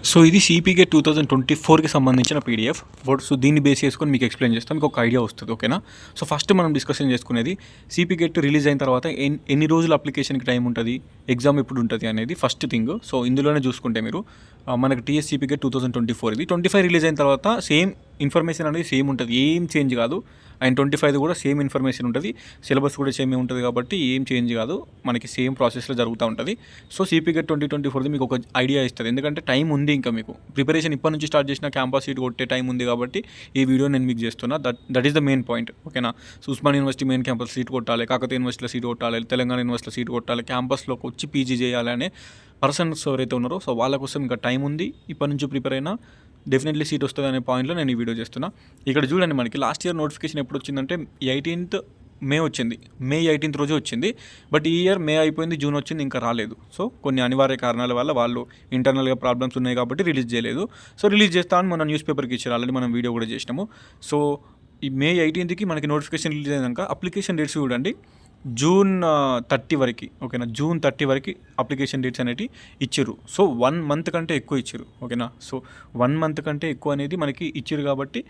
So ఇది CPGET 2024కి సంబంధించిన PDF. So దీన్ని బేస్ చేసుకొని మీకు ఎక్స్ప్లెయిన్ చేస్తాను, మీకు ఒక ఐడియా వస్తుంది. ఓకేనా? సో ఫస్ట్ మనం డిస్కషన్ చేసుకునేది సిపిగేట్ రిలీజ్ అయిన తర్వాత ఎన్ని రోజులు అప్లికేషన్కి టైం ఉంటుంది, ఎగ్జామ్ ఎప్పుడు ఉంటుంది అనేది ఫస్ట్ థింగ్. సో ఇందులోనే చూసుకుంటే మీరు మనకి టీఎస్ సిపిగేట్ 2024 ఇది 25 రిలీజ్ అయిన తర్వాత సేమ్ ఇన్ఫర్మేషన్ అనేది సేమ్ ఉంటుంది, ఏం చేంజ్ కాదు. అండ్ 25 కూడా సేమ్ ఇన్ఫర్మేషన్ ఉంటుంది, సిలబస్ కూడా సేమ్ ఉంటుంది కాబట్టి ఏం చేంజ్ కాదు, మనకి సేమ్ ప్రాసెస్లో జరుగుతూ ఉంటుంది. సో సిపిగేట్ 2024 మీకు ఒక ఐడియా ఇస్తుంది, ఎందుకంటే టైం ఉంది. ఇంకా మీకు ప్రిపరేషన్ ఇప్పటి నుంచి స్టార్ట్ చేసిన క్యాంపస్ సీట్ కొట్టే టైం ఉంది కాబట్టి ఈ వీడియో నేను మీకు చేస్తున్నా. That is the main point. ఓకేనా? So Osman university main campus seat కొట్టాలి, కాకతీయ యూనివర్సిటీలో సీట్ కొట్టాలి, తెలంగాణ యూనివర్సిటీలో సీట్ కొట్టాలి, క్యాంపస్లోకి వచ్చి పీజీ చేయాలి అనే పర్సన్స్ ఎవరైతే ఉన్నారో సో వాళ్ళ కోసం ఇంకా టైం ఉంది. ఇప్పటి నుంచి ప్రిపేర్ అయినా డెఫినెట్లీ సీట్ వస్తుంది అనే పాయింట్లో నేను ఈ వీడియో చేస్తున్నా. ఇక్కడ చూడండి, మనకి లాస్ట్ ఇయర్ నోటిఫికేషన్ ఎప్పుడు వచ్చిందంటే 18th మే వచ్చింది. మే 18th రోజు వచ్చింది. బట్ ఈ ఇయర్ మే అయిపోయింది, జూన్ వచ్చింది, ఇంకా రాలేదు. సో కొన్ని అనివార్య కారణాల వల్ల వాళ్ళు ఇంటర్నల్గా ప్రాబ్లమ్స్ ఉన్నాయి కాబట్టి రిలీజ్ చేయలేదు. సో రిలీజ్ చేస్తామని మన న్యూస్ పేపర్కి ఇచ్చారు, ఆల్రెడీ మనం వీడియో కూడా చేసినాము. సో ఈ మే 18కి మనకి నోటిఫికేషన్ రిలీజ్ అయినాక అప్లికేషన్ డేట్స్ చూడండి, జూన్ 30 వరకు. ఓకేనా? జూన్ 30 వరకు అప్లికేషన్ డేట్స్ అనేవి ఇచ్చారు. సో 1 మంత్ కంటే ఎక్కువ ఇచ్చారు. ఓకేనా? సో 1 మంత్ కంటే ఎక్కువ అనేది మనకి ఇచ్చారు కాబట్టి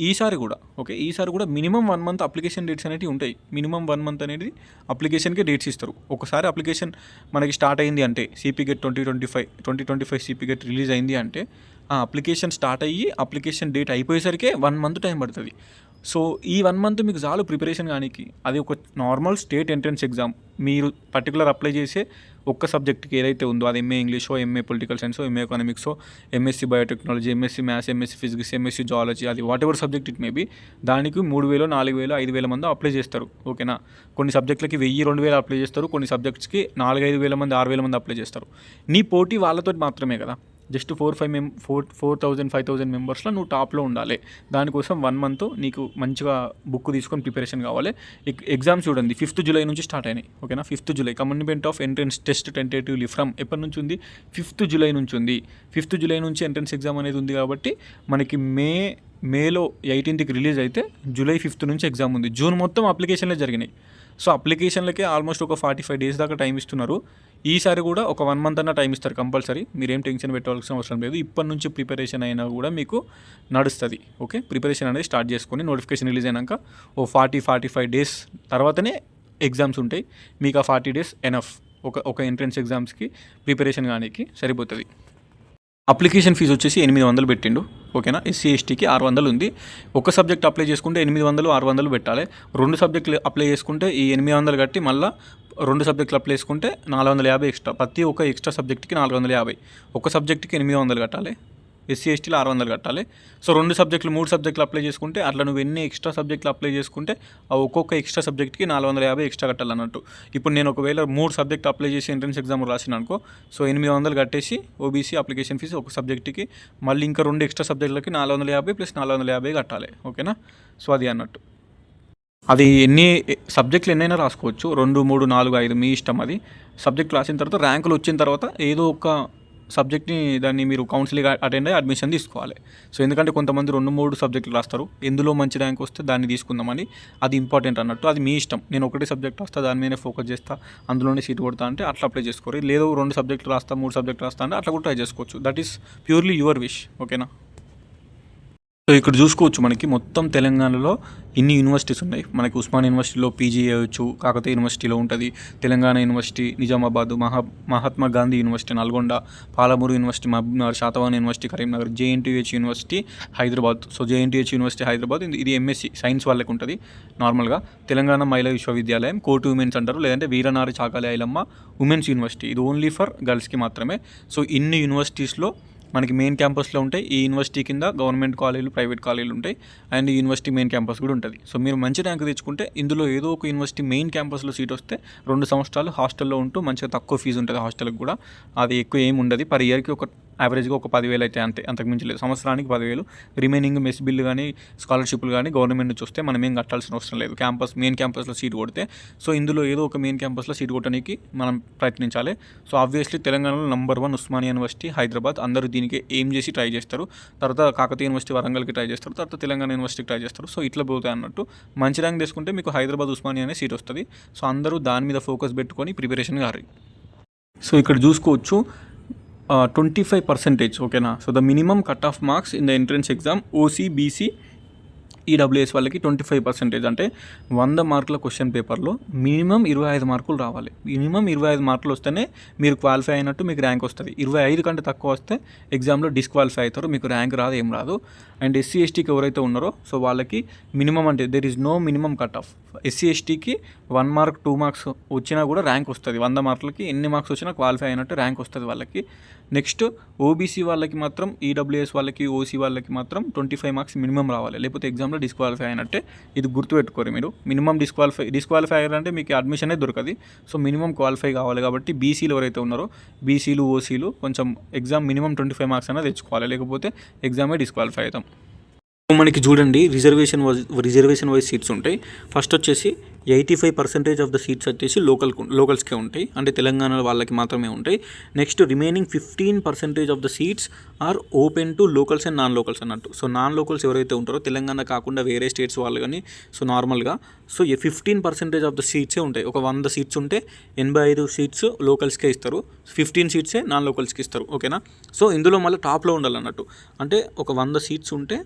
ఈసారి కూడా మినిమం 1 మంత్ అప్లికేషన్ డేట్స్ అనేవి ఉంటాయి. మినిమం 1 మంత్ అనేది అప్లికేషన్కి డేట్స్ ఇస్తారు. ఒకసారి అప్లికేషన్ మనకి స్టార్ట్ అయింది అంటే సిపిగేట్ 2025 సిపిగేట్ రిలీజ్ అయింది అంటే ఆ అప్లికేషన్ స్టార్ట్ అయ్యి అప్లికేషన్ డేట్ అయిపోయేసరికే 1 మంత్ టైం పడుతుంది. సో ఈ 1 మంత్ మీకు చాలు ప్రిపరేషన్ కానీ. అది ఒక నార్మల్ స్టేట్ ఎంట్రన్స్ ఎగ్జామ్. మీరు పర్టికులర్ అప్లై చేసే ఒక్క సబ్జెక్ట్కి ఏదైతే ఉందో, అది ఎంఏ ఇంగ్లీషో, ఎంఏ పొలిటికల్ సైన్సో, ఎంఏ ఎకనామిక్సో, MSc biotechnology, MSc maths, MSc physics, MSc zoology, అది whatever subject it may be, దానికి 3,000, 4,000, 5,000 మంది అప్లై చేస్తారు. ఓకేనా? కొన్ని సబ్జెక్టులకి 1,000, 2,000 అప్లై చేస్తారు, కొన్ని సబ్జెక్ట్స్కి 4,000-5,000 మంది, 6,000 మంది అప్లై చేస్తారు. నీ పోటీ వాళ్ళతో మాత్రమే కదా. జస్ట్ 4,000, 5,000 మెంబర్స్లో నువ్వు టాప్లో ఉండాలి. దానికోసం 1 మంత్ నీకు మంచిగా బుక్ తీసుకొని ప్రిపరేషన్ కావాలి. ఎగ్జామ్స్ చూడండి, 5th జూలై నుంచి స్టార్ట్ అయినాయి. ఓకేనా? 5th July commitment of entrance test tentatively from ఎప్పటి నుంచి ఉంది? 5th జూలై నుంచి ఉంది. 5th జూలై నుంచి ఎంట్రన్స్ ఎగ్జామ్ అనేది ఉంది కాబట్టి మనకి మేలో 18కి రిలీజ్ అయితే జూలై 5th నుంచి ఎగ్జామ్ ఉంది. జూన్ మొత్తం అప్లికేషన్లే జరిగినాయి. సో అప్లికేషన్లకే ఆల్మోస్ట్ ఒక 45 days దాకా టైం ఇస్తున్నారు. ఈసారి కూడా ఒక 1 మంత్ అన్న టైం ఇస్తారు కంపల్సరీ. మీరేం టెన్షన్ పెట్టాల్సిన అవసరం లేదు. ఇప్పటి నుంచి ప్రిపరేషన్ అయినా కూడా మీకు నడుస్తుంది. ఓకే? ప్రిపరేషన్ అనేది స్టార్ట్ చేసుకొని నోటిఫికేషన్ రిలీజ్ అయినాక ఓ 45 days తర్వాతనే ఎగ్జామ్స్ ఉంటాయి. మీకు ఆ 40 days ఎనఫ్ ఒక ఎంట్రన్స్ ఎగ్జామ్స్కి ప్రిపరేషన్ కానీ సరిపోతుంది. అప్లికేషన్ ఫీజు వచ్చేసి 800 పెట్టిండు. ఓకేనా? ఎస్సీ ఎస్టీకి 600 ఉంది. ఒక సబ్జెక్ట్ అప్లై చేసుకుంటే 800, 600 పెట్టాలి. 2 సబ్జెక్టులు అప్లై చేసుకుంటే ఈ 800 కట్టి మళ్ళీ 2 సబ్జెక్టులు అప్లై చేసుకుంటే 450 ఎక్స్ట్రా. ప్రతి ఒక్క ఎక్స్ట్రా సబ్జెక్ట్కి 450. ఒక సబ్జెక్ట్కి 800 కట్టాలి. ఎస్సీ ఎస్టీలో 600 కట్టాలి. సో 2 సబ్జెక్టులు 3 సబ్జెక్టులు అప్లై చేసుకుంటే అట్లా నువ్వు ఎన్ని ఎక్స్ట్రా సబ్జెక్టులు అప్లై చేసుకుంటే ఆ ఒక్కొక్క ఎక్స్ట్రా సబ్జెక్ట్కి 450 ఎక్స్ట్రా కట్టాలన్నట్టు. ఇప్పుడు నేను ఒకవేళ 3 సబ్జెక్ట్ అప్లై చేసి ఎంట్రన్స్ ఎగ్జామ్ రాసిన అనుకో, సో 800 కట్టేసి ఓబీసీ అప్లికేషన్ ఫీజు ఒక సబ్జెక్ట్కి, మళ్ళీ ఇంకా 2 ఎక్స్ట్రా సబ్జెక్టులకి 450 + 450 కట్టాలి. ఓకేనా? సో అది అన్నట్టు. అది ఎన్ని సబ్జెక్టులు ఎన్నైనా రాసుకోవచ్చు, 2, 3, 4, 5 మీ ఇష్టం. అది సబ్జెక్ట్ రాసిన తర్వాత ర్యాంకులు వచ్చిన తర్వాత ఏదో ఒక సబ్జెక్ట్ని దాన్ని మీరు కౌన్సిలింగ్ అటెండ్ అయ్యి అడ్మిషన్ తీసుకోవాలి. సో ఎందుకంటే కొంతమంది 2, 3 సబ్జెక్టులు రాస్తారు, ఎందులో మంచి ర్యాంక్ వస్తే దాన్ని తీసుకుందామని. అది ఇంపార్టెంట్ అన్నట్టు. అది మీ ఇష్టం. నేను ఒకటే సబ్జెక్ట్ రాస్తా, దాని మీదనే ఫోకస్ చేస్తా, అందులోనే సీట్ కొడతా అంటే అట్లా అప్లై చేసుకోరు. లేదు 2 సబ్జెక్టులు రాస్తా, 3 సబ్జెక్టులు రాస్తా అంటే అట్లా కూడా ట్రై చేసుకోవచ్చు. That is purely your wish. ఓకేనా? సో ఇక్కడ చూసుకోవచ్చు, మనకి మొత్తం తెలంగాణలో ఇన్ని యూనివర్సిటీస్ ఉన్నాయి. మనకి ఉస్మాన్ యూనివర్సిటీలో పీజీ చేయవచ్చు, కాకతీయ యూనివర్సిటీలో ఉంటుంది, Telangana university, Nizamabad, Mahatma Gandhi university Nalgonda, Palamuru university Mahabubnagar, Satavahana university Karimnagar, JNTH university Hyderabad. So JNTH university Hyderabad ఇది ఎంఎస్సీ సైన్స్ వాళ్ళకి ఉంటుంది నార్మల్గా. తెలంగాణ మహిళా విశ్వవిద్యాలయం, కోర్టు ఉమెన్స్ అంటారు, లేదంటే వీరనారి చాకలి ఐలమ్మ ఉమెన్స్ యూనివర్సిటీ, ఇది ఓన్లీ ఫర్ గర్ల్స్కి మాత్రమే. సో ఇన్ని యూనివర్సిటీస్లో మనకి మెయిన్ క్యాంపస్లో ఉంటాయి. ఈ యూనివర్సిటీ కింద గవర్నమెంట్ కాలేజీలు, ప్రైవేట్ కాలేజీలు ఉంటాయి. అండ్ ఈ యూనివర్సిటీ మెయిన్ క్యాంపస్ కూడా ఉంటుంది. సో మీరు మంచి ర్యాంక్ తెచ్చుకుంటే ఇందులో ఏదో ఒక యూనివర్సిటీ మెయిన్ క్యాంపస్లో సీట్ వస్తే 2 సంవత్సరాలు హాస్టల్లో ఉంటూ మంచిగా తక్కువ ఫీజు ఉంటుంది హాస్టల్కి కూడా. అది ఎక్కువ ఏమి ఉండదు. పర్ ఇయర్కి ఒక యావరేజ్గా ఒక 10,000 అయితే అంతే, అంతకు మించి లేదు. సంవత్సరానికి 10,000. రిమైనింగ్ మెస్ బిల్లు కానీ స్కాలర్షిప్లు కానీ గవర్నమెంట్ నుంచి వస్తే మనం ఏం కట్టాల్సిన అవసరం లేదు. మెయిన్ క్యాంపస్లో సీట్ కొడితే. సో ఇందులో ఏదో ఒక మెయిన్ క్యాంపస్లో సీట్ కొట్టడానికి మనం ప్రయత్నించాలి. సో ఆబ్వియస్లీ తెలంగాణలో నెంబర్ 1 ఉస్మానియా యూనివర్సిటీ హైదరాబాద్. అందరూ దీనికి ఏం చేసి ట్రై చేస్తారు. తర్వాత కాకతీయ యూనివర్సిటీ వరంగల్కి ట్రై చేస్తారు, తర్వాత తెలంగాణ యూనివర్సిటీకి ట్రై చేస్తారు. సో ఇట్లా పోతాయి అన్నట్టు. మంచి ర్యాంక్ తీసుకుంటే మీకు హైదరాబాద్ ఉస్మానియా అనే సీట్ వస్తుంది. సో అందరూ దాని మీద ఫోకస్ పెట్టుకొని ప్రిపరేషన్ కారు. సో ఇక్కడ చూసుకోవచ్చు, 25%, ఓకేనా. So the minimum cut off marks in the entrance exam OC, BC, EWS వాళ్ళకి 25%, అంటే 100 మార్కుల క్వశ్చన్ పేపర్లో మినిమం 25 మార్కులు రావాలి. మినిమం 25 మార్కులు వస్తేనే మీరు క్వాలిఫై అయినట్టు, మీకు ర్యాంక్ వస్తుంది. 25 కంటే తక్కువ వస్తే ఎగ్జామ్లో డిస్క్వాలిఫై అవుతారు, మీకు ర్యాంక్ రాదు, ఏం రాదు. అండ్ ఎస్సీ ఎస్టీకి ఎవరైతే ఉన్నారో సో వాళ్ళకి మినిమం అంటే there is no minimum cut off. SC ఎస్టీకి 1 మార్క్ 2 మార్క్స్ వచ్చినా కూడా ర్యాంక్ వస్తుంది. 100 మార్కులకి ఎన్ని మార్క్స్ వచ్చినా క్వాలిఫై అయినట్టు ర్యాంక్ వస్తుంది వాళ్ళకి. నెక్స్ట్ ఓబీసీ వాళ్ళకి మాత్రం, ఈడబ్ల్యూఎస్ వాళ్ళకి, ఓసీ వాళ్ళకి మాత్రం 25 మార్క్స్ మినిమం రావాలి, లేకపోతే ఎగ్జామ్లో డిస్క్వాలిఫై అయినట్టే. ఇది గుర్తుపెట్టుకోరు మీరు. మినిమం డిస్క్వాలిఫై అయ్యారంటే మీకు అడ్మిషనే దొరకదు. సో మినిమం క్వాలిఫై కావాలి కాబట్టి బీసీలు ఎవరైతే ఉన్నారో, బీసీలు, ఓసీలు కొంచెం ఎగ్జామ్ మినిమం 25 మార్క్స్ అనేది తెచ్చుకోవాలి, లేకపోతే ఎగ్జామే డిస్క్వాలిఫై అవుతాం. మనకి చూడండి రిజర్వేషన్ వైజ్ సీట్స్ ఉంటాయి. ఫస్ట్ వచ్చేసి 85% ఆఫ్ ద సీట్స్ వచ్చేసి లోకల్స్కే ఉంటాయి, అంటే తెలంగాణ వాళ్ళకి మాత్రమే ఉంటాయి. Next remaining 15% of the seats are open to locals and non locals అన్నట్టు. సో నాన్ లోకల్స్ ఎవరైతే ఉంటారో తెలంగాణ కాకుండా వేరే స్టేట్స్ వాళ్ళు కానీ, సో నార్మల్గా సో 15% ఆఫ్ ద సీట్సే ఉంటాయి. ఒక 100 సీట్స్ ఉంటే 85 సీట్స్ లోకల్స్కే ఇస్తారు, 15 సీట్సే నాన్ లోకల్స్కి ఇస్తారు, ఓకేనా. సో ఇందులో మళ్ళీ టాప్లో ఉండాలన్నట్టు. అంటే ఒక 100 సీట్స్ ఉంటే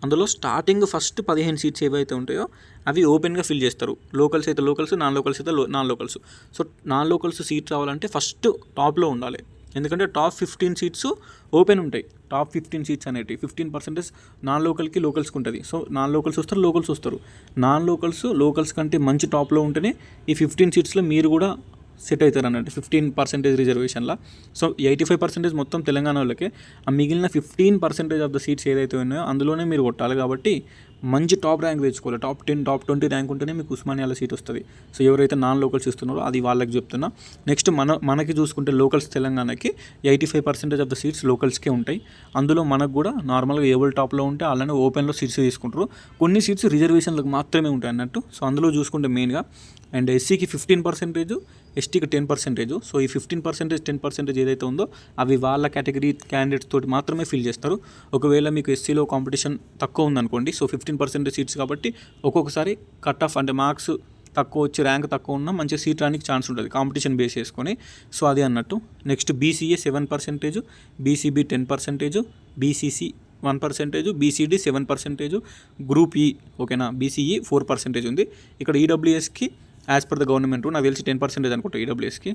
అందులో స్టార్టింగ్ ఫస్ట్ 15 సీట్స్ ఏవైతే ఉంటాయో అవి ఓపెన్గా ఫిల్ చేస్తారు. లోకల్స్ అయితే లోకల్స్, నాన్ లోకల్స్ అయితే non locals. So non locals seat రావాలంటే ఫస్ట్ టాప్లో ఉండాలి, ఎందుకంటే టాప్ 15 సీట్స్ ఓపెన్ ఉంటాయి. టాప్ 15 సీట్స్ అనేవి 15% నాన్ లోకల్కి, లోకల్స్కి ఉంటుంది. సో నాన్ లోకల్స్ వస్తారు, లోకల్స్ వస్తారు. నాన్ లోకల్స్ కంటే మంచి టాప్లో ఉంటేనే ఈ 15 సీట్స్లో మీరు కూడా సెట్ అవుతారు అన్నట్టు 15% రిజర్వేషన్లో. సో 85% మొత్తం తెలంగాణ వాళ్ళకే, ఆ మిగిలిన 15% ఆఫ్ ద సీట్స్ ఏదైతే ఉన్నాయో అందులోనే మీరు కొట్టాలి. కాబట్టి మంచి టాప్ ర్యాంక్ తెచ్చుకోవాలి. టాప్ 10, టాప్ 20 ర్యాంక్ ఉంటేనే మీకు ఉస్మానియాలో సీట్ వస్తుంది. సో ఎవరైతే నాన్ లోకల్స్ ఇస్తున్నారో అది వాళ్ళకి చెప్తున్నా. నెక్స్ట్ మనకి చూసుకుంటే లోకల్స్ తెలంగాణకి 85% ఆఫ్ ద సీట్స్ లోకల్స్కే ఉంటాయి. అందులో మనకు కూడా నార్మల్గా ఎవరు టాప్లో ఉంటే అలానే ఓపెన్లో సీట్స్ తీసుకుంటారు. కొన్ని సీట్స్ రిజర్వేషన్లకు మాత్రమే ఉంటాయి అన్నట్టు. సో అందులో చూసుకుంటే మెయిన్గా అండ్ ఎస్సీకి 15%, ఎస్టీకి 10%. సో ఈ 15%, 10% ఏదైతే ఉందో అవి వాళ్ళ కేటగిరీ క్యాండిడేట్స్ తోటి మాత్రమే ఫిల్ చేస్తారు. ఒకవేళ మీకు ఎస్సీలో కాంపిటీషన్ తక్కువ ఉందనుకోండి, సో 15% సీట్స్ కాబట్టి ఒక్కొక్కసారి కట్ ఆఫ్ అంటే మార్క్స్ తక్కువ వచ్చి ర్యాంక్ తక్కువ ఉన్నా మంచి సీట్ రానికి ఛాన్స్ ఉంటుంది కాంపిటీషన్ బేస్ చేసుకొని. సో అది అన్నట్టు. Next BCA 7%, BCB 10%, BCC 1%, BCD 7%, group E, ఓకేనా. బీసీఈ 4% ఉంది. ఇక్కడ ఈడబ్ల్యూఎస్కి యాజ్ పర్ ద గవర్నమెంట్ నాకు తెలిసి 10% అనుకుంటా ఈడబ్ల్యూఎస్కి.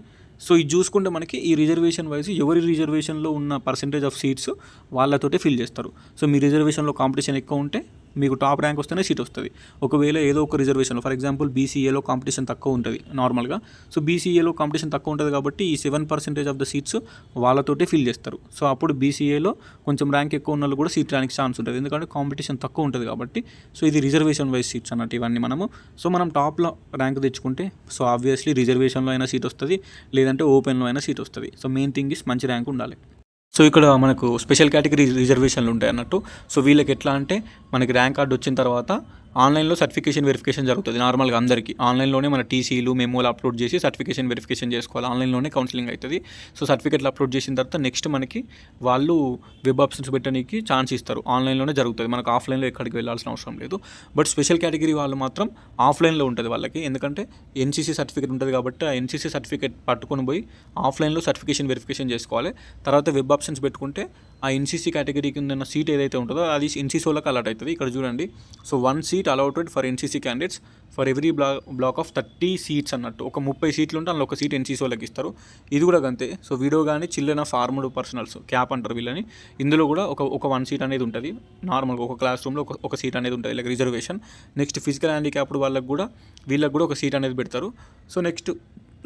సో ఇది చూసుకుంటే మనకి ఈ రిజర్వేషన్ వైజ్ ఎవరి రిజర్వేషన్లో ఉన్న పర్సెంటేజ్ ఆఫ్ సీట్స్ వాళ్ళతోటే ఫిల్ చేస్తారు. సో మీ రిజర్వేషన్లో కాంపిటీషన్ ఎక్కువ ఉంటే మీకు టాప్ ర్యాంక్ వస్తేనే సీట్ వస్తుంది. ఒకవేళ ఏదో ఒక రిజర్వేషన్లో ఫర్ ఎగ్జాంపుల్ బీసీఏలో కాంపిటీషన్ తక్కువ ఉంటుంది నార్మల్గా. సో బీసీఏలో కాంపిటీషన్ తక్కువ ఉంటుంది కాబట్టి ఈ 7% ఆఫ్ ద సీట్స్ వాళ్ళతోటే ఫిల్ చేస్తారు. సో అప్పుడు బీసీఏలో కొంచెం ర్యాంక్ ఎక్కువ ఉన్న వాళ్ళు కూడా సీట్ రానికి ఛాన్స్ ఉంటుంది, ఎందుకంటే కాంపిటీషన్ తక్కువ ఉంటుంది కాబట్టి. సో ఇది రిజర్వేషన్ వైజ్ సీట్స్ అన్నట్టు ఇవన్నీ మనము. సో మనం టాప్లో ర్యాంక్ తెచ్చుకుంటే సో ఆబ్వియస్లీ రిజర్వేషన్లో అయినా సీట్ వస్తుంది, లేదంటే ఓపెన్లో అయినా సీట్ వస్తుంది. సో మెయిన్ థింగ్ ఇస్ మంచి ర్యాంక్ ఉండాలి. సో ఇక్కడ మనకు స్పెషల్ కేటగిరీ రిజర్వేషన్లు ఉంటాయి అన్నట్టు. సో వీళ్ళకి ఎట్లా అంటే మనకి ర్యాంక్ కార్డు వచ్చిన తర్వాత ఆన్లైన్లో సర్టిఫికేషన్ వెరిఫికేషన్ జరుగుతుంది. నార్మల్గా అందరికీ ఆన్లైన్లోనే మన టీసీలు, మెమోలు అప్లోడ్ చేసి సర్టిఫికేషన్ వెరిఫికేషన్ చేసుకోవాలి. ఆన్లైన్లోనే కౌన్సిలింగ్ అవుతుంది. సో సర్టిఫికేట్లు అప్లోడ్ చేసిన తర్వాత నెక్స్ట్ మనకి వాళ్ళు వెబ్ ఆప్షన్స్ పెట్టడానికి ఛాన్స్ ఇస్తారు. ఆన్లైన్లోనే జరుగుతుంది, మనకు ఆఫ్లైన్లో ఎక్కడికి వెళ్ళాల్సిన అవసరం లేదు. బట్ స్పెషల్ కేటగిరీ వాళ్ళు మాత్రం ఆఫ్లైన్లో ఉంటుంది వాళ్ళకి, ఎందుకంటే ఎన్సీసీ సర్టిఫికేట్ ఉంటుంది కాబట్టి ఆ ఎన్సీసీ సర్టిఫికేట్ పట్టుకొని పోయి ఆఫ్లైన్లో సర్టిఫికేషన్ వెరిఫికేషన్ చేసుకోవాలి. తర్వాత వెబ్ ఆప్షన్స్ పెట్టుకుంటే ఆ ఎన్సీసీ కేటగిరీ కింద ఉన్న సీట్ ఏదైతే ఉంటుందో అది ఎన్సీసీ వాళ్ళకి అలాట్ అవుతుంది. ఇక్కడ చూడండి, so 1 seat allotted for NCC candidates for every block of 30 seats అన్నట్టు. ఒక 30 సీట్లు ఉంటే అందులో ఒక సీట్ ఎన్సీసీ వాళ్ళకి ఇస్తారు. ఇది కూడా అంతే. సో వీడియో కానీ చిల్లిన ఫార్మడ్ పర్సనల్స్ క్యాప్ అంటారు వీళ్ళని, ఇందులో కూడా ఒక 1 seat అనేది ఉంటుంది. నార్మల్గా ఒక క్లాస్ రూమ్లో ఒక సీట్ అనేది ఉంటుంది like reservation. Next physical handicapped వీళ్ళకి కూడా ఒక సీట్ అనేది పెడతారు. So next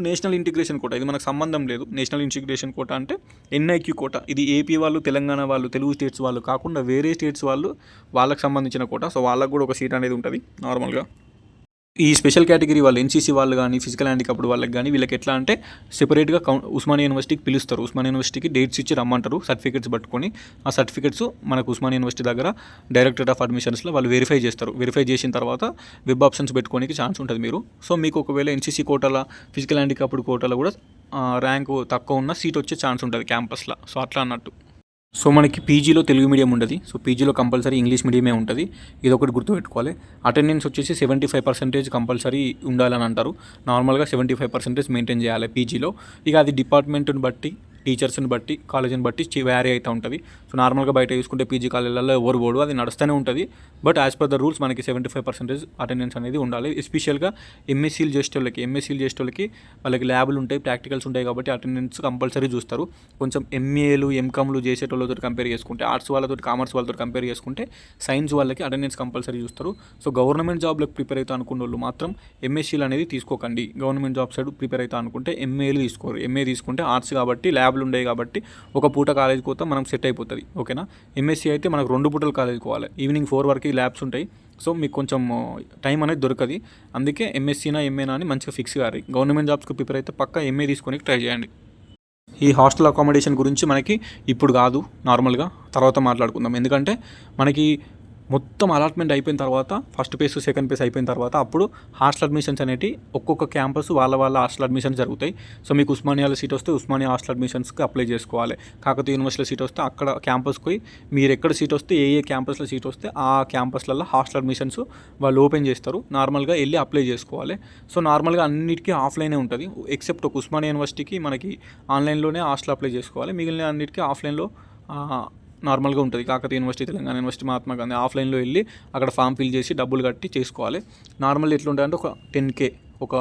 national integration quota, ఇది మనకు సంబంధం లేదు. నేషనల్ ఇంటిగ్రేషన్ కోటా అంటే ఎన్ఐక్యూ కోటా, ఇది ఏపీ వాళ్ళు, తెలంగాణ వాళ్ళు, తెలుగు స్టేట్స్ వాళ్ళు కాకుండా వేరే స్టేట్స్ వాళ్ళు వాళ్ళకి సంబంధించిన కోటా. సో వాళ్ళకు కూడా ఒక సీట్ అనేది ఉంటుంది నార్మల్గా. ఈ స్పెషల్ కేటగిరీ వాళ్ళు ఎన్సీసీ వాళ్ళు కానీ, ఫిజికల్ హ్యాండిక్యాప్డ్ వాళ్ళకి కానీ వీళ్ళకి ఎట్లా అంటే సెపరేట్గా ఉస్మానియా యూనివర్సిటీకి పిలుస్తారు. ఉస్మానియా యూనివర్సిటీకి డేట్స్ ఇచ్చి రమ్మంటారు సర్టిఫికేట్స్ పట్టుకొని. ఆ సర్టిఫికేట్స్ మనకు ఉస్మానియా యూనివర్సిటీ దగ్గర డైరెక్టరేట్ ఆఫ్ అడ్మిషన్స్లో వాళ్ళు వెరిఫై చేస్తారు. వెరిఫై చేసిన తర్వాత వెబ్ ఆప్షన్స్ పెట్టుకోనికి ఛాన్స్ ఉంటుంది మీరు. సో మీకు ఒకవేళ ఎన్సీసీ కోటాలో, ఫిజికల్ హ్యాండిక్యాప్డ్ కోటాలో కూడా ర్యాంకు తక్కువ ఉన్న సీట్ వచ్చే ఛాన్స్ ఉంటుంది క్యాంపస్లో. సో అట్లా అన్నట్టు. సో మనకి పీజీలో తెలుగు మీడియం ఉండదు. సో పీజీలో కంపల్సరీ ఇంగ్లీష్ మీడియమే ఉంటుంది. ఇది ఒకటి గుర్తుపెట్టుకోవాలి. అటెండెన్స్ వచ్చేసి 75% కంపల్సరీ ఉండాలని అంటారు. నార్మల్గా 75% మెయింటైన్ చేయాలి పీజీలో. ఇక అది డిపార్ట్మెంట్ని బట్టి టీచర్స్ని బట్టి కాలేజీని బట్టి వ్యారీ అవుతూ ఉంటుంది. సో నార్మల్గా బయట చూసుకుంటే పీజీ కాలేజీలలో ఎవరు బోర్డు అది నడుస్తూనే ఉంటుంది. But as per the rules మనకి 75% అటెండెన్స్ అనేది ఉండాలి. ఎస్పెషల్గా ఎంఎస్సీలు చేసేటోళ్ళకి వాళ్ళకి ల్యాబ్లు ఉంటాయి, ప్రాక్టికల్స్ ఉంటాయి కాబట్టి అటెండెన్స్ కంపల్సరీ చూస్తారు. కొంచెం ఎంఏలు ఎంకామ్లు చేసేటోళ్ళతో కంపేర్ చేసుకుంటే, ఆర్ట్స్ వాళ్ళతో కామర్స్ వాళ్ళతో కంపేర్ చేసుకుంటే సైన్స్ వాళ్ళకి అటెండెన్స్ కంపల్సరీ చూస్తారు. సో గవర్నమెంట్ జాబ్లకు ప్రిపేర్ అవుతా అనుకున్న వాళ్ళు మాత్రం ఎంఎస్సీలు అనేది తీసుకోకండి. గవర్నమెంట్ జాబ్ సైడ్ ప్రిపేర్ అవుతా అనుకుంటే ఎంఏలు తీసుకోరు. ఎంఏ తీసుకుంటే ఆర్ట్స్ కాబట్టి ల్యాబ్లు ఉండేవి కాబట్టి ఒక పూట కాలేజ్కి పోతే మనం సెట్ అయిపోతుంది. ఓకేనా. ఎంఎస్సీ అయితే మనకు 2 పూటలు కాలేజ్కి పోవాలి. ఈవినింగ్ 4 వరకు ల్యాబ్స్ ఉంటాయి. సో మీకు కొంచెం టైం అనేది దొరకదు. అందుకే ఎంఎస్సీనా ఎంఏనా అని మంచిగా ఫిక్స్ కాదు. గవర్నమెంట్ జాబ్స్కి ప్రిపేర్ అయితే పక్కా ఎంఏ తీసుకొని ట్రై చేయండి. ఈ హాస్టల్ అకామిడేషన్ గురించి మనకి ఇప్పుడు కాదు, నార్మల్గా తర్వాత మాట్లాడుకుందాం. ఎందుకంటే మనకి మొత్తం అలాట్మెంట్ అయిపోయిన తర్వాత ఫస్ట్ ఫేజ్ సెకండ్ ఫేజ్ అయిపోయిన తర్వాత అప్పుడు హాస్టల్ అడ్మిషన్స్ అనేవి ఒక్కొక్క క్యాంపస్ వాళ్ళ హాస్టల్ అడ్మిషన్స్ జరుగుతాయి. సో మీకు ఉస్మానియాలో సీట్ వస్తే ఉస్మానియా హాస్టల్ అడ్మిషన్స్కి అప్లై చేసుకోవాలి. కాకతీయ యూనివర్సిటీలో సీట్ వస్తే అక్కడ క్యాంపస్కి పోయి మీరు ఎక్కడ సీట్ వస్తే ఏ క్యాంపస్లో సీట్ వస్తే ఆ క్యాంపస్లలో హాస్టల్ అడ్మిషన్స్ వాళ్ళు ఓపెన్ చేస్తారు. నార్మల్గా వెళ్ళి అప్లై చేసుకోవాలి. సో నార్మల్గా అన్నిటికీ ఆఫ్లైనే ఉంటుంది. ఎక్సెప్ట్ ఒక ఉస్మానియా యూనివర్సిటీకి మనకి ఆన్లైన్లోనే హాస్టల్ అప్లై చేసుకోవాలి. మిగిలిన అన్నిటికీ ఆఫ్లైన్లో నార్మల్గా ఉంటుంది. కాకతీయ యూనివర్సిటీ, తెలంగాణ యూనివర్సిటీ, మహాత్మా గాంధీ ఆఫ్లైన్లో వెళ్ళి అక్కడ ఫామ్ ఫిల్ చేసి డబ్బులు కట్టి చేసుకోవాలి. నార్మల్ ఎట్లుంటుందంటే ఒక 10K ఒక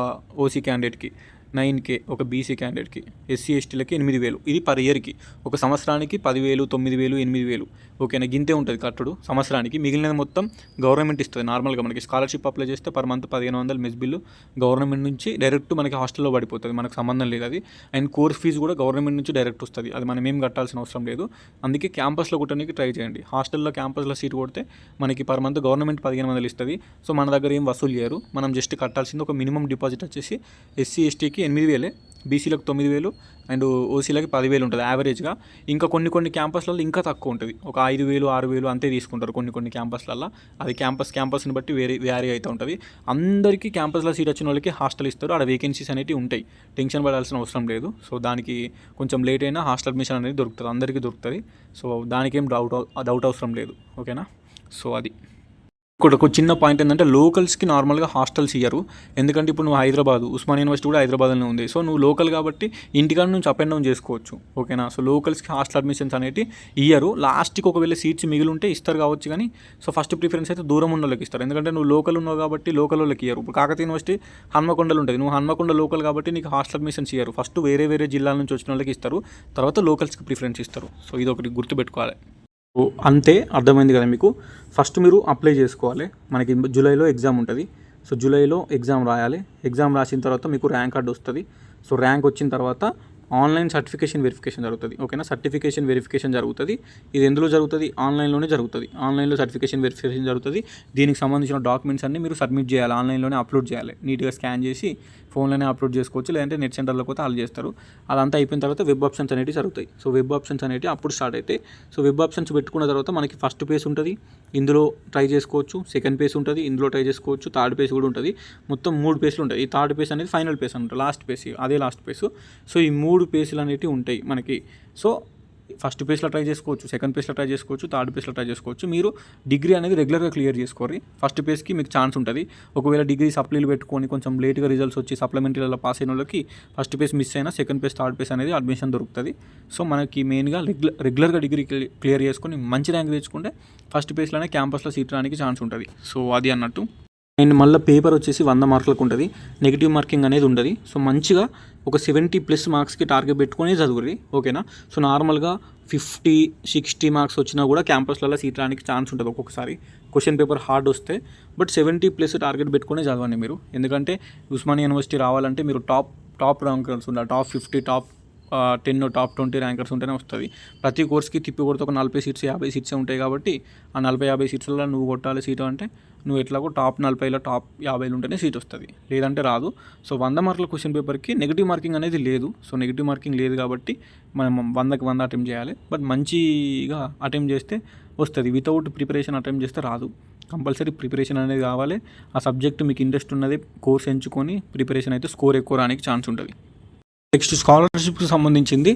ఓసీ క్యాండిడేట్కి, 9K ఒక బీసీ క్యాండిడేట్కి, ఎస్సీ ఎస్టీలకి 8,000. ఇది పర్ ఇయర్కి. ఒక సంవత్సరానికి 10,000, 9,000, 8,000. ఓకేనా. గింతే ఉంటుంది కట్టుడు సంవత్సరానికి. మిగిలినది మొత్తం గవర్నమెంట్ ఇస్తుంది. నార్మల్గా మనకి స్కాలర్షిప్ అప్లై చేస్తే per month 1,500 mess bill government నుంచి డైరెక్ట్ మనకి హాస్టల్లో పడిపోతుంది. మనకు సంబంధం లేదు అది. అండ్ కోర్స్ ఫీజు కూడా గవర్నమెంట్ నుంచి డైరెక్ట్ వస్తుంది. అది మనం ఏం కట్టాల్సిన అవసరం లేదు. అందుకే క్యాంపస్లో కొట్టడానికి ట్రై చేయండి. హాస్టల్లో క్యాంపస్లో సీట్ కొడితే మనకి పర్ మంత్ గవర్నమెంట్ 1,500 ఇస్తుంది. సో మన దగ్గర ఏం వసూలు చేయరు. మనం జస్ట్ కట్టాల్సింది ఒక మినిమం డిపాజిట్ వచ్చేసి ఎస్సీ ఎస్టీకి 8,000, బీసీలకు 9,000 అండ్ ఓసీలకి 10,000 ఉంటుంది యావరేజ్గా. ఇంకా కొన్ని క్యాంపస్లలో ఇంకా తక్కువ ఉంటుంది. ఒక 5,000, 6,000 అంతే తీసుకుంటారు కొన్ని క్యాంపస్లలో. అది క్యాంపస్ని బట్టి వ్యారీ అవుతూ ఉంటుంది. అందరికీ క్యాంపస్లో సీట్ వచ్చిన వాళ్ళకి హాస్టల్ ఇస్తారు. ఆడ వేకెన్సీస్ అనేవి ఉంటాయి. టెన్షన్ పడాల్సిన అవసరం లేదు. సో దానికి కొంచెం లేట్ అయినా హాస్టల్ అడ్మిషన్ అనేది దొరుకుతుంది, అందరికీ దొరుకుతుంది. సో దానికేం డౌట్ అవసరం లేదు. ఓకేనా. సో అది ఇక్కడ ఒక చిన్న పాయింట్ ఏంటంటే లోకల్స్కి నార్మల్గా హాస్టల్స్ ఇయ్యరు. ఎందుకంటే ఇప్పుడు నువ్వు హైదరాబాద్, ఉస్మానియా యూనివర్సిటీ కూడా హైదరాబాద్లోనే ఉంది. సో నువ్వు లోకల్ కాబట్టి ఇంటికాడ నుంచి అప్ అండ్ డౌన్ చేసుకోవచ్చు. ఓకేనా. సో లోకల్స్కి హాస్టల్ అడ్మిషన్స్ అనేవి ఇయ్యరు. లాస్ట్కి ఒకవేళ సీట్స్ మిగిలి ఉంటే ఇస్తారు కావచ్చు, కానీ సో ఫస్ట్ ప్రిఫరెన్స్ అయితే దూరం ఉన్న వాళ్ళకి ఇస్తారు. ఎందుకంటే నువ్వు లోకల్ ఉన్నావు కాబట్టి లోకల్ వాళ్ళకి ఇయ్యరు. ఇప్పుడు కాకతీయ యూనివర్సిటీ హన్మకొండలు ఉంటుంది. నువ్వు హన్మకొండ లోకల్ కాబట్టి నీకు హాస్టల్ అడ్మిషన్స్ ఇయ్యరు. ఫస్ట్ వేరే జిల్లాల నుంచి వచ్చిన వాళ్ళకి ఇస్తారు, తర్వాత లోకల్స్కి ప్రిఫరెన్స్ ఇస్తారు. సో ఇది ఒకటి గుర్తుపెట్టుకోవాలి. అంతే, అర్థమైంది కదా మీకు. ఫస్ట్ మీరు అప్లై చేసుకోవాలి. మనకి జూలైలో ఎగ్జామ్ ఉంటుంది. సో జూలైలో ఎగ్జామ్ రాయాలి. ఎగ్జామ్ రాసిన తర్వాత మీకు ర్యాంక్ కార్డు వస్తుంది. సో ర్యాంక్ వచ్చిన తర్వాత ఆన్లైన్ సర్టిఫికేషన్ వెరిఫికేషన్ జరుగుతుంది. ఓకేనా. సర్టిఫికేషన్ వెరిఫికేషన్ జరుగుతుంది. ఇది ఎందులో జరుగుతుంది? ఆన్లైన్లోనే జరుగుతుంది. ఆన్లైన్లో సర్టిఫికేషన్ వెరిఫికేషన్ జరుగుతుంది. దీనికి సంబంధించిన డాక్యుమెంట్స్ అన్ని మీరు సబ్మిట్ చేయాలి, ఆన్లైన్లోనే అప్లోడ్ చేయాలి. నీట్గా స్కాన్ చేసి ఫోన్లోనే అప్లోడ్ చేసుకోవచ్చు, లేదంటే నెట్ సెంటర్లో పోతే వాళ్ళు చేస్తారు. అదంతా అయిపోయిన తర్వాత వెబ్ ఆప్షన్స్ అనేవి జరుగుతాయి. సో వెబ్ ఆప్షన్స్ అనేవి అప్పుడు స్టార్ట్ అవుతాయి. సో వెబ్ ఆప్షన్స్ పెట్టుకున్న తర్వాత మనకి ఫస్ట్ పేజ్ ఉంటుంది, ఇందులో ట్రై చేసుకోవచ్చు. సెకండ్ పేజ్ ఉంటుంది, ఇందులో ట్రై చేసుకోవచ్చు. థర్డ్ పేజ్ కూడా ఉంటుంది. మొత్తం 3 పేజ్లు ఉంటాయి. ఈ థర్డ్ పేజ్ అనేది ఫైనల్ పేజ్ అనమాట, లాస్ట్ పేజ్, అదే లాస్ట్ పేజ్. సో ఈ 3 పేజీలు అనేవి ఉంటాయి మనకి. సో ఫస్ట్ పేజ్లో ట్రై చేసుకోవచ్చు, సెకండ్ పేజ్లో ట్రై చేసుకోవచ్చు, థర్డ్ పేజ్లో ట్రై చేసుకోవచ్చు. మీరు డిగ్రీ అనేది రెగ్యులర్గా క్లియర్ చేసుకోరు. ఫస్ట్ పేజ్కి మీకు ఛాన్స్ ఉంటుంది. ఒకవేళ డిగ్రీ సప్లీలు పెట్టుకొని కొంచెం లేట్గా రిజల్ట్స్ వచ్చి సప్లిమెంటరీలో పాస్ అయిన వాళ్ళకి ఫస్ట్ పేజ్ మిస్ అయినా సెకండ్ పేజ్ థర్డ్ పేజ్ అనేది అడ్మిషన్ దొరుకుతుంది. సో మనకి మెయిన్గా రెగ్యులర్గా డిగ్రీ క్లియర్ చేసుకొని మంచి ర్యాంక్ తెచ్చుకుంటే ఫస్ట్ పేజ్లోనే క్యాంపస్లో సీట్ రానికి ఛాన్స్ ఉంటుంది. సో అది అన్నట్టు. అండ్ మళ్ళీ పేపర్ వచ్చేసి 100 మార్కులకు ఉంటుంది. నెగిటివ్ మార్కింగ్ అనేది ఉండదు. సో మంచిగా ఒక 70+ మార్క్స్కి టార్గెట్ పెట్టుకొని చదువురి. ఓకేనా. సో నార్మల్గా 50, 60 మార్క్స్ వచ్చినా కూడా క్యాంపస్లలో సీట్ రానికి ఛాన్స్ ఉంటుంది ఒక్కొక్కసారి, క్వశ్చన్ పేపర్ హార్డ్ వస్తే. బట్ 70+ టార్గెట్ పెట్టుకునే చదవండి మీరు. ఎందుకంటే ఉస్మానియా యూనివర్సిటీ రావాలంటే మీరు టాప్ ర్యాంకర్స్ ఉండాలి. టాప్ 50, టాప్ 10, టాప్ 20 ర్యాంకర్స్ ఉంటేనే వస్తుంది. ప్రతి కోర్స్కి తిప్పి కొడితే ఒక 40 సీట్స్ 50 సీట్సే ఉంటాయి కాబట్టి ఆ 40-50 సీట్స్లో నువ్వు కొట్టాలి సీటు అంటే నువ్వు ఎట్లాగో టాప్ 40లో టాప్ 50లో ఉంటేనే సీట్ వస్తుంది, లేదంటే రాదు. సో 100 మార్కుల క్వశ్చన్ పేపర్కి నెగిటివ్ మార్కింగ్ అనేది లేదు. సో నెగిటివ్ మార్కింగ్ లేదు కాబట్టి మనం 100కి 100 అటెంప్ట్ చేయాలి. బట్ మంచిగా అటెంప్ట్ చేస్తే వస్తుంది. వితౌట్ ప్రిపరేషన్ అటెంప్ట్ చేస్తే రాదు. కంపల్సరీ ప్రిపరేషన్ అనేది కావాలి. ఆ సబ్జెక్ట్ మీకు ఇంట్రెస్ట్ ఉన్నది కోర్స్ ఎంచుకొని ప్రిపరేషన్ అయితే స్కోర్ ఎక్కువ రానికి ఛాన్స్ ఉంటుంది. నెక్స్ట్ స్కాలర్షిప్కి సంబంధించింది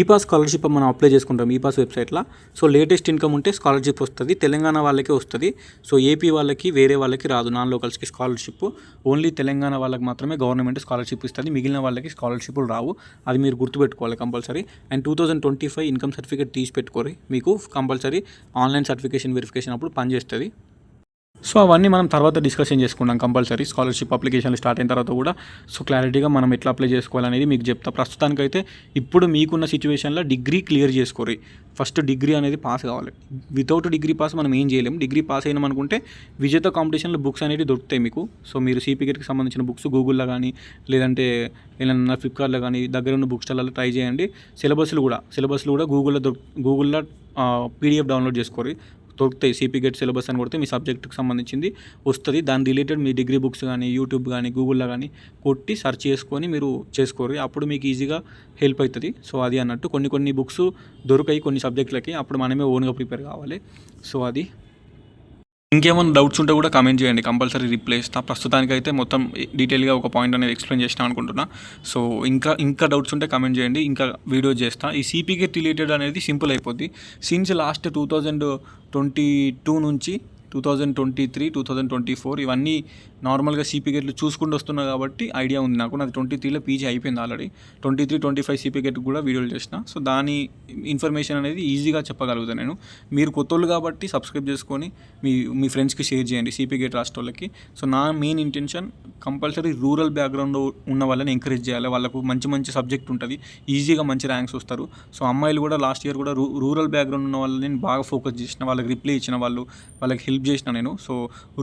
ఈపాస్ స్కాలర్షిప్ మనం అప్లై చేసుకుంటాం ఈపాస్ వెబ్సైట్లో. సో లేటెస్ట్ ఇన్కమ్ ఉంటే స్కాలర్షిప్ వస్తుంది, తెలంగాణ వాళ్ళకే వస్తుంది. సో ఏపీ వాళ్ళకి వేరే వాళ్ళకి రాదు, నాన్ లోకల్స్కి స్కాలర్షిప్. ఓన్లీ తెలంగాణ వాళ్ళకి మాత్రమే గవర్నమెంట్ స్కాలర్షిప్ ఇస్తుంది, మిగిలిన వాళ్ళకి స్కాలర్షిప్లు రావు. అది మీరు గుర్తుపెట్టుకోవాలి కంపల్సరీ. అండ్ 2025 ఇన్కమ్ సర్టిఫికేట్ తీసి పెట్టుకోరి, మీకు కంపల్సరీ ఆన్లైన్ సర్టిఫికేషన్ వెరిఫికేషన్ అప్పుడు పనిచేస్తుంది. సో అవన్నీ మనం తర్వాత డిస్కషన్ చేసుకుంటాం కంపల్సరీ. స్కాలర్షిప్ అప్లికేషన్లు స్టార్ట్ అయిన తర్వాత కూడా సో క్లారిటీగా మనం ఎట్లా అప్లై చేసుకోవాలనేది మీకు చెప్తా. ప్రస్తుతానికైతే ఇప్పుడు మీకున్న సిచ్యువేషన్లో డిగ్రీ క్లియర్ చేసుకోరి. ఫస్ట్ డిగ్రీ అనేది పాస్ కావాలి. వితౌట్ డిగ్రీ పాస్ మనం ఏం చేయలేం. డిగ్రీ పాస్ అయినాం అనుకుంటే విజేత కాంపిటీషన్లో బుక్స్ అనేవి దొరుకుతాయి మీకు. సో మీరు సిపిగేట్కి సంబంధించిన బుక్స్ గూగుల్లో కానీ లేదంటే ఏదైనా ఫ్లిప్కార్ట్లో కానీ దగ్గర ఉన్న బుక్ స్టాల్లో ట్రై చేయండి. సిలబస్లు కూడా గూగుల్లో పీడిఎఫ్ డౌన్లోడ్ చేసుకోరి, దొరుకుతాయి. సిపిగేట్ సిలబస్ అని కొడితే మీ సబ్జెక్ట్కి సంబంధించింది వస్తుంది. దాని రిలేటెడ్ మీ డిగ్రీ బుక్స్ కానీ యూట్యూబ్ కానీ గూగుల్లో కానీ కొట్టి సెర్చ్ చేసుకొని మీరు చేసుకోరు, అప్పుడు మీకు ఈజీగా హెల్ప్ అవుతుంది. సో అది అన్నట్టు కొన్ని బుక్స్ దొరికాయి కొన్ని సబ్జెక్టులకి, అప్పుడు మనమే ఓన్గా ప్రిపేర్ కావాలి. సో అది. ఇంకేమైనా డౌట్స్ ఉంటే కూడా కామెంట్ చేయండి, కంపల్సరీ రిప్లై ఇస్తాను. ప్రస్తుతానికైతే మొత్తం డీటెయిల్గా ఒక పాయింట్ అనేది ఎక్స్ప్లెయిన్ చేసినా అనుకుంటున్నా. సో ఇంకా డౌట్స్ ఉంటే కామెంట్ చేయండి, ఇంకా వీడియో చేస్తాను. ఈ సిపిగేట్ రిలేటెడ్ అనేది సింపుల్ అయిపోద్ది. సిన్స్ లాస్ట్ 2022 నుంచి 2023, 2024 ఇవన్నీ నార్మల్గా సిపిగేట్లు చూసుకుంటూ వస్తున్నా కాబట్టి ఐడియా ఉంది నాకు. నాది 23లో పీజీ అయిపోయింది ఆల్రెడీ. 23, 25 సిపిగేట్ కూడా వీడియోలు చేసిన. సో దాని ఇన్ఫర్మేషన్ అనేది ఈజీగా చెప్పగలుగుతాను నేను. మీరు కొత్తోళ్ళు కాబట్టి సబ్స్క్రైబ్ చేసుకొని మీ ఫ్రెండ్స్కి షేర్ చేయండి సిపిగేట్ రాష్ట్రాలకి. సో నా main intention compulsory rural background ఉన్న వాళ్ళని ఎంకరేజ్ చేయాలి. వాళ్ళకు మంచి సబ్జెక్ట్ ఉంటుంది, ఈజీగా మంచి ర్యాంక్స్ వస్తారు. సో అమ్మాయిలు కూడా లాస్ట్ ఇయర్ కూడా రూరల్ బ్యాక్గ్రౌండ్ ఉన్న వాళ్ళని నేను బాగా ఫోకస్ చేసిన, వాళ్ళకి రిప్లై ఇచ్చిన, వాళ్ళకి హెల్ప్ చేసిన నేను. సో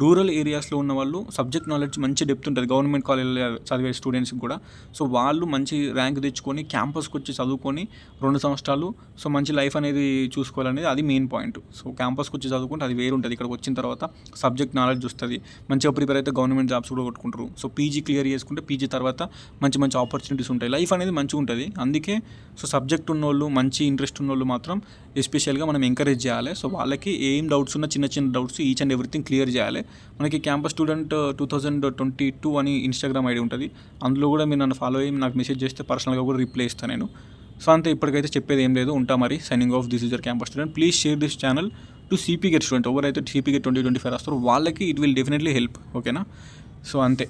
రూరల్ ఏరియాస్లో ఉన్న వాళ్ళు సబ్జెక్ట్ నాలెడ్జ్ మంచి డెప్త్ ఉంటుంది గవర్నమెంట్ కాలేజ్లో చదివే స్టూడెంట్స్కి కూడా. సో వాళ్ళు మంచి ర్యాంక్ తెచ్చుకొని క్యాంపస్కి వచ్చి చదువుకొని 2 సంవత్సరాలు సో మంచి లైఫ్ అనేది చూసుకోవాలనేది అది మెయిన్ పాయింట్. సో క్యాంపస్కి వచ్చి చదువుకుంటే అది వేరు ఉంటుంది. ఇక్కడికి వచ్చిన తర్వాత సబ్జెక్ట్ నాలెడ్జ్ వస్తుంది, మంచిగా ప్రిపేర్ అయితే గవర్నమెంట్ జాబ్స్ కూడా కొట్టుకుంటారు. సో పీజీ క్లియర్ చేసుకుంటే పీజీ తర్వాత మంచి ఆపర్చునిటీస్ ఉంటాయి, లైఫ్ అనేది మంచిగా ఉంటుంది. అందుకే సో సబ్జెక్ట్ ఉన్నోళ్ళు, మంచి ఇంట్రెస్ట్ ఉన్నోళ్ళు మాత్రం ఎస్పెషల్గా మనం ఎంకరేజ్ చేయాలి. సో వాళ్ళకి ఏం డౌట్స్ ఉన్నా చిన్న doubts each and everything clear చేయాలి. మనకి క్యాంపస్ స్టూడెంట్ 2022 అని ఇన్స్టాగ్రామ్ ఐడి ఉంటుంది, అందులో కూడా మీరు నన్ను ఫాలో అయ్యి నాకు మెసేజ్ చేస్తే పర్సనల్గా కూడా రిప్లై ఇస్తాను నేను. సో అంతే, ఇప్పటికైతే చెప్పేది ఏం లేదు, ఉంటా మరి. Signing off, this is your campus student. Please share this channel to CPGET student. ఎవరైతే సిపిగేట్ 2025 రాస్తారో వాళ్ళకి ఇట్ విల్ డెఫినెట్లీ హెల్ప్. ఓకేనా? సో అంతే.